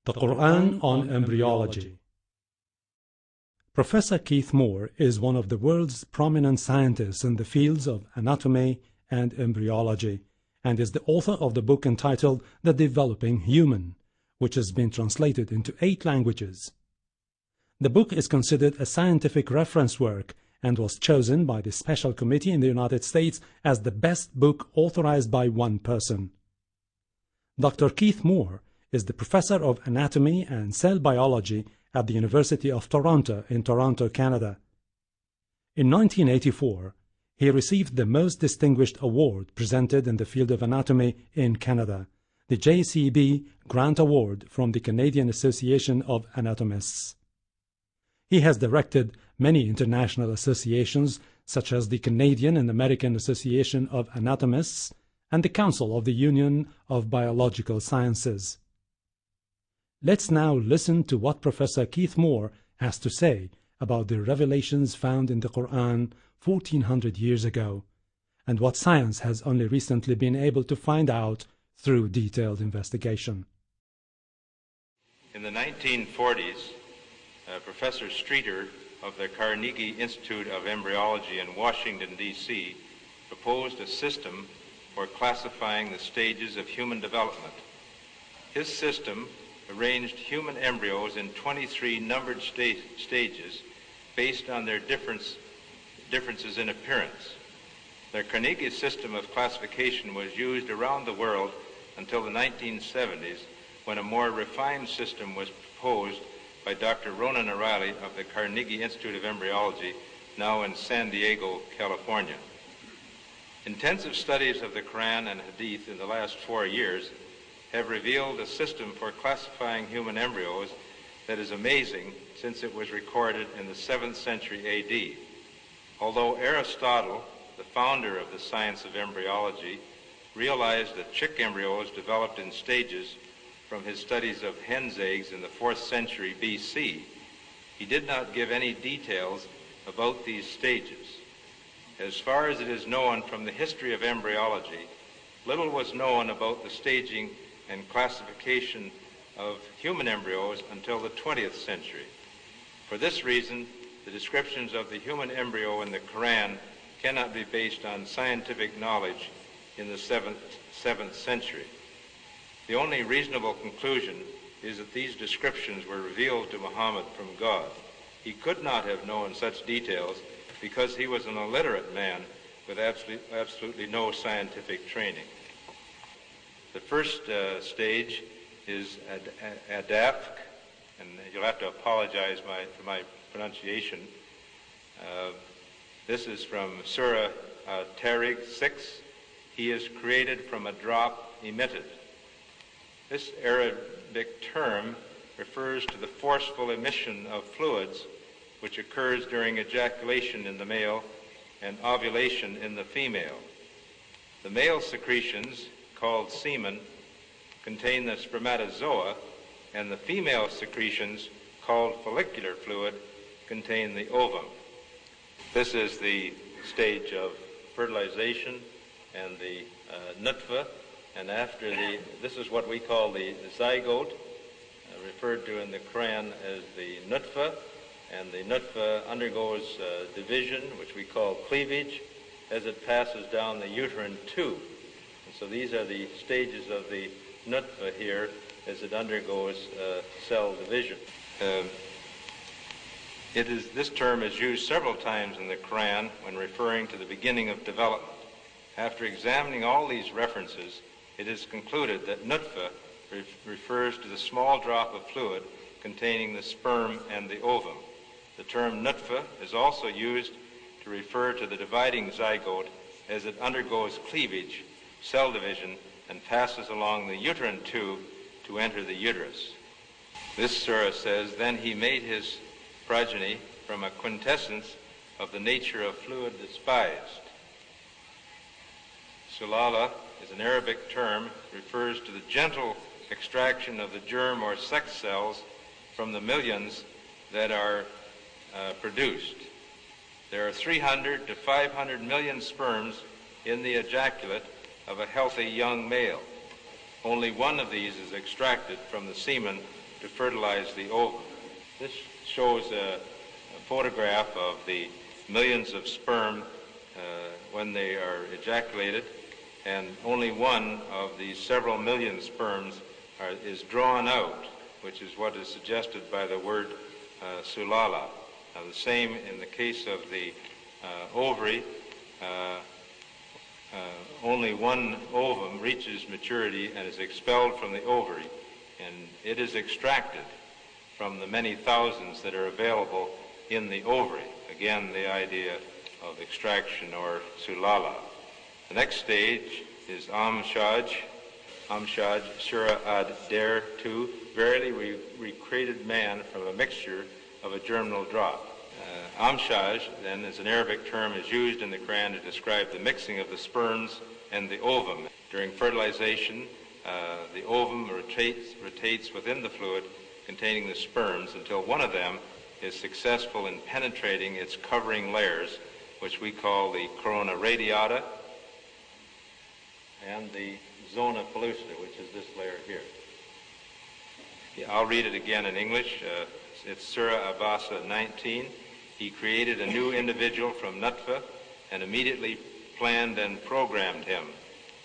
The Quran on Embryology. Professor Keith Moore is one of the world's prominent scientists in the fields of anatomy and embryology, and is the author of the book entitled The Developing Human, which has been translated into 8 languages. The book is considered a scientific reference work and was chosen by the Special Committee in the United States as the best book authorized by one person. Dr. Keith Moore is the professor of anatomy and cell biology at the University of Toronto in Toronto, Canada. In 1984, he received the most distinguished award presented in the field of anatomy in Canada, the JCB Grant Award from the Canadian Association of Anatomists. He has directed many international associations such as the Canadian and American Association of Anatomists and the Council of the Union of Biological Sciences. Let's now listen to what Professor Keith Moore has to say about the revelations found in the Quran 1400 years ago, and what science has only recently been able to find out through detailed investigation. In the 1940s, Professor Streeter of the Carnegie Institute of Embryology in Washington, D.C., proposed a system for classifying the stages of human development. His system arranged human embryos in 23 numbered stages based on their differences in appearance. The Carnegie system of classification was used around the world until the 1970s, when a more refined system was proposed by Dr. Ronan O'Reilly of the Carnegie Institute of Embryology, now in San Diego, California. Intensive studies of the Quran and Hadith in the last 4 years have revealed a system for classifying human embryos that is amazing, since it was recorded in the 7th century A.D. Although Aristotle, the founder of the science of embryology, realized that chick embryos developed in stages from his studies of hen's eggs in the 4th century B.C., he did not give any details about these stages. As far as it is known from the history of embryology, little was known about the staging and classification of human embryos until the 20th century. For this reason, the descriptions of the human embryo in the Quran cannot be based on scientific knowledge in the 7th century. The only reasonable conclusion is that these descriptions were revealed to Muhammad from God. He could not have known such details because he was an illiterate man with absolutely no scientific training. The first stage is Adafk, and you'll have to apologize for my pronunciation. This is from Surah Tariq 6. He is created from a drop emitted. This Arabic term refers to the forceful emission of fluids which occurs during ejaculation in the male and ovulation in the female. The male secretions, called semen, contain the spermatozoa, and the female secretions, called follicular fluid, contain the ovum. This is the stage of fertilization and the nutfa, and this is what we call the zygote, referred to in the Quran as the nutfa, and the nutfa undergoes division, which we call cleavage, as it passes down the uterine tube. And so these are the stages of the nutfa here as it undergoes cell division. This term is used several times in the Quran when referring to the beginning of development. After examining all these references, it is concluded that nutfa refers to the small drop of fluid containing the sperm and the ovum. The term nutfa is also used to refer to the dividing zygote as it undergoes cleavage, cell division, and passes along the uterine tube to enter the uterus. This surah says, "Then he made his progeny from a quintessence of the nature of fluid despised." Sulala is an Arabic term, refers to the gentle extraction of the germ or sex cells from the millions that are produced. There are 300 to 500 million sperms in the ejaculate of a healthy young male. Only one of these is extracted from the semen to fertilize the ovum. This shows a photograph of the millions of sperm when they are ejaculated, and only one of the several million sperms is drawn out, which is what is suggested by the word sulala. Now, the same in the case of the ovary. Only one ovum reaches maturity and is expelled from the ovary, and it is extracted from the many thousands that are available in the ovary. Again, the idea of extraction, or sulala. The next stage is amshaj, Surah ad der 2. Verily we created man from a mixture of a germinal drop. Amshaj, then, is an Arabic term, is used in the Quran to describe the mixing of the sperms and the ovum. During fertilization, the ovum rotates within the fluid containing the sperms until one of them is successful in penetrating its covering layers, which we call the corona radiata and the zona pellucida, which is this layer here. Yeah, I'll read it again in English. It's Surah Abasa 19. He created a new individual from Nutfa and immediately planned and programmed him.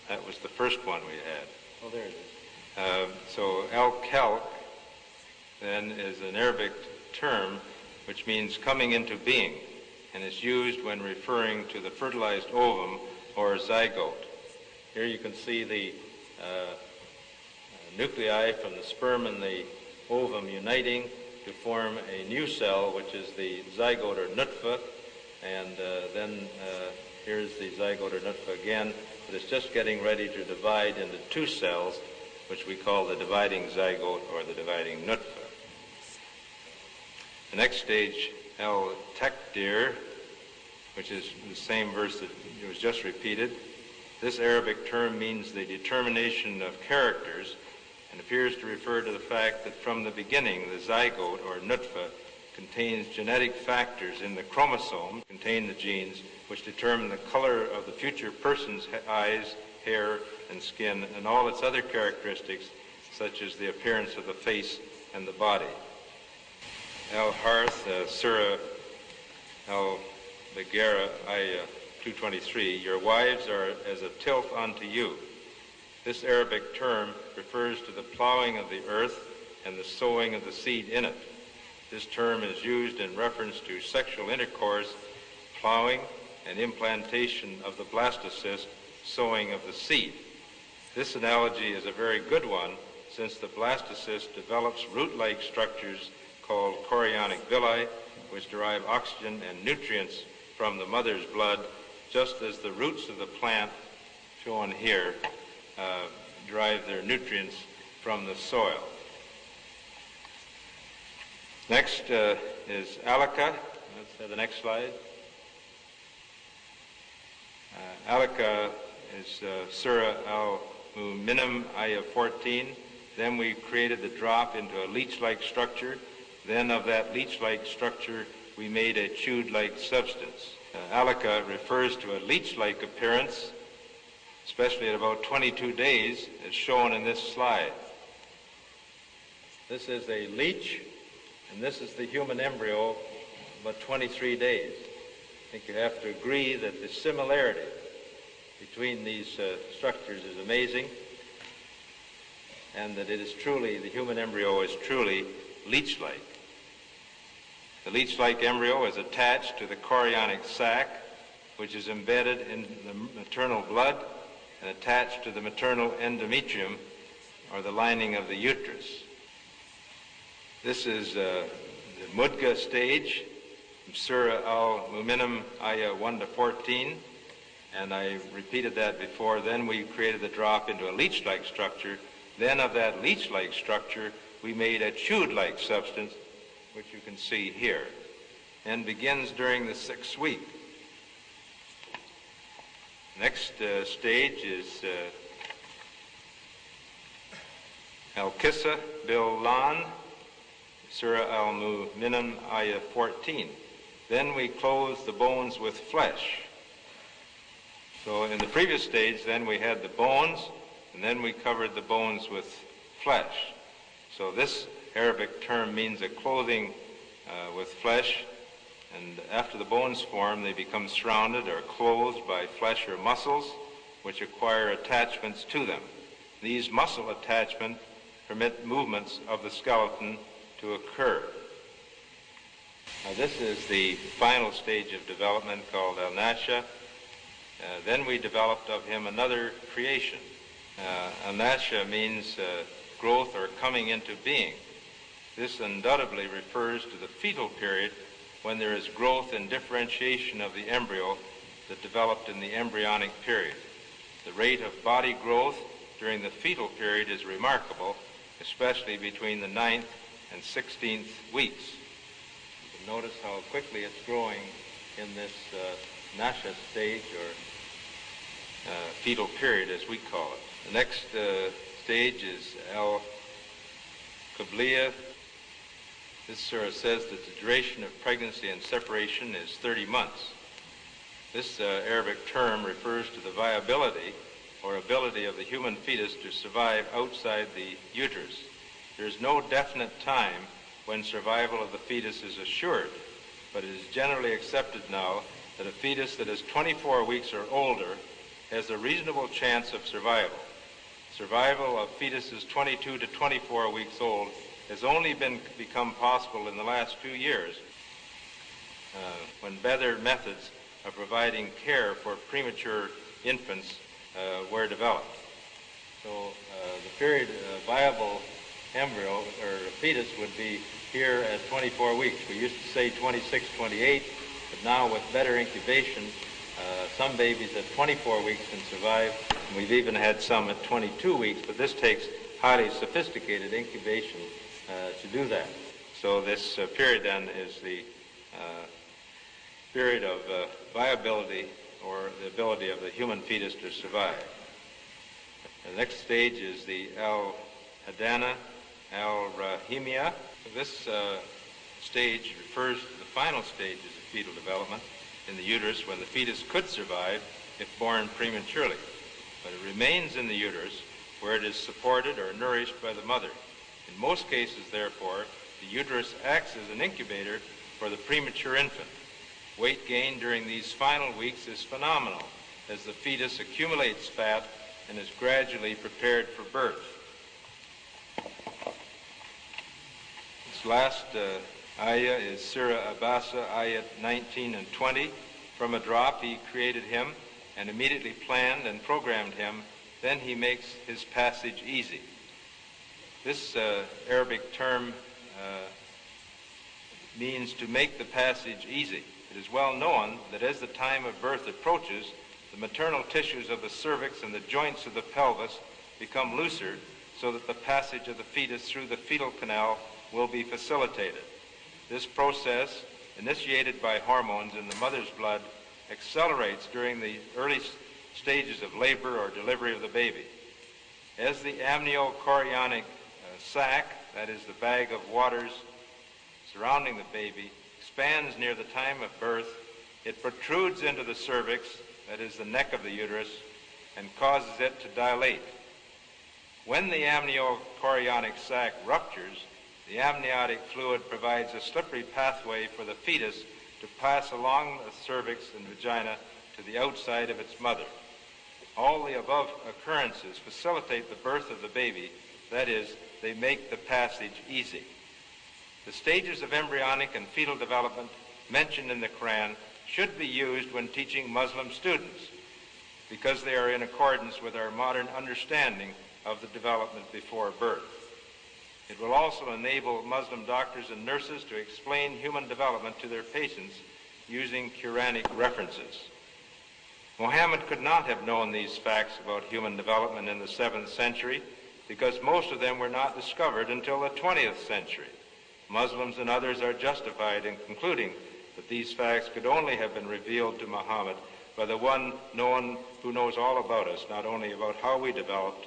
That was the first one we had. Oh, there it is. So al-Khalq then is an Arabic term which means coming into being, and is used when referring to the fertilized ovum or zygote. Here you can see the nuclei from the sperm and the ovum uniting to form a new cell, which is the zygote or nutfa, and then here's the zygote or nutfa again, but it's just getting ready to divide into two cells, which we call the dividing zygote or the dividing nutfa. The next stage, el-Takdir, which is the same verse that was just repeated. This Arabic term means the determination of characters, and appears to refer to the fact that from the beginning the zygote or nutfa contains genetic factors in the chromosome, contain the genes which determine the color of the future person's eyes, hair, and skin, and all its other characteristics, such as the appearance of the face and the body. Al-Harth, Surah Al-Bagara, Ayah 223, your wives are as a tilth unto you. This Arabic term refers to the plowing of the earth and the sowing of the seed in it. This term is used in reference to sexual intercourse, plowing, and implantation of the blastocyst, sowing of the seed. This analogy is a very good one, since the blastocyst develops root-like structures called chorionic villi, which derive oxygen and nutrients from the mother's blood, just as the roots of the plant, shown here, derive their nutrients from the soil. Next is alaka. Let's have the next slide. Alaka is Surah Al-Mu'minun, Ayah 14. Then we created the drop into a leech-like structure. Then of that leech-like structure, we made a chewed-like substance. Alaka refers to a leech-like appearance, especially at about 22 days, as shown in this slide. This is a leech, and this is the human embryo, about 23 days. I think you have to agree that the similarity between these structures is amazing, and that it is truly, the human embryo is truly leech-like. The leech-like embryo is attached to the chorionic sac, which is embedded in the maternal blood and attached to the maternal endometrium, or the lining of the uterus. This is the mudga stage, from Surah Al-Mu'minun, Ayah 1 to 14, and I repeated that before. Then we created the drop into a leech-like structure. Then of that leech-like structure, we made a chewed-like substance, which you can see here, and begins during the 6th week. Next stage is Al-Kissa Bil-Lan, Surah Al-Mu'minun, Ayah 14. Then we clothe the bones with flesh. So in the previous stage, then we had the bones, and then we covered the bones with flesh. So this Arabic term means a clothing with flesh, and after the bones form, they become surrounded or clothed by flesh or muscles, which acquire attachments to them. These muscle attachments permit movements of the skeleton to occur. Now, this is the final stage of development called al-nasha. Then we developed of him another creation. Al-nasha means growth or coming into being. This undoubtedly refers to the fetal period when there is growth and differentiation of the embryo that developed in the embryonic period. The rate of body growth during the fetal period is remarkable, especially between the 9th and 16th weeks. You can notice how quickly it's growing in this nasha stage, or fetal period as we call it. The next stage is al-qabliya. This says that the duration of pregnancy and separation is 30 months. This Arabic term refers to the viability or ability of the human fetus to survive outside the uterus. There is no definite time when survival of the fetus is assured, but it is generally accepted now that a fetus that is 24 weeks or older has a reasonable chance of survival. Survival of fetuses 22 to 24 weeks old has only become possible in the last few years when better methods of providing care for premature infants were developed. So the period viable embryo or fetus would be here at 24 weeks. We used to say 26, 28, but now with better incubation, some babies at 24 weeks can survive, and we've even had some at 22 weeks, but this takes highly sophisticated incubation to do that. So this period then is the period of viability or the ability of the human fetus to survive. The next stage is the al-hadana, al-rahimia. This stage refers to the final stages of fetal development in the uterus when the fetus could survive if born prematurely, but it remains in the uterus where it is supported or nourished by the mother. In most cases, therefore, the uterus acts as an incubator for the premature infant. Weight gain during these final weeks is phenomenal as the fetus accumulates fat and is gradually prepared for birth. This last ayah is Surah Abasa, ayat 19 and 20. From a drop he created him and immediately planned and programmed him. Then he makes his passage easy. This Arabic term means to make the passage easy. It is well known that as the time of birth approaches, the maternal tissues of the cervix and the joints of the pelvis become looser so that the passage of the fetus through the fetal canal will be facilitated. This process, initiated by hormones in the mother's blood, accelerates during the early stages of labor or delivery of the baby. As the amniochorionic sac, that is the bag of waters surrounding the baby, expands near the time of birth, it protrudes into the cervix, that is the neck of the uterus, and causes it to dilate. When the amniochorionic sac ruptures, the amniotic fluid provides a slippery pathway for the fetus to pass along the cervix and vagina to the outside of its mother. All the above occurrences facilitate the birth of the baby, that is, they make the passage easy. The stages of embryonic and fetal development mentioned in the Quran should be used when teaching Muslim students because they are in accordance with our modern understanding of the development before birth. It will also enable Muslim doctors and nurses to explain human development to their patients using Quranic references. Muhammad could not have known these facts about human development in the 7th century because most of them were not discovered until the 20th century. Muslims and others are justified in concluding that these facts could only have been revealed to Muhammad by the one who knows all about us, not only about how we developed,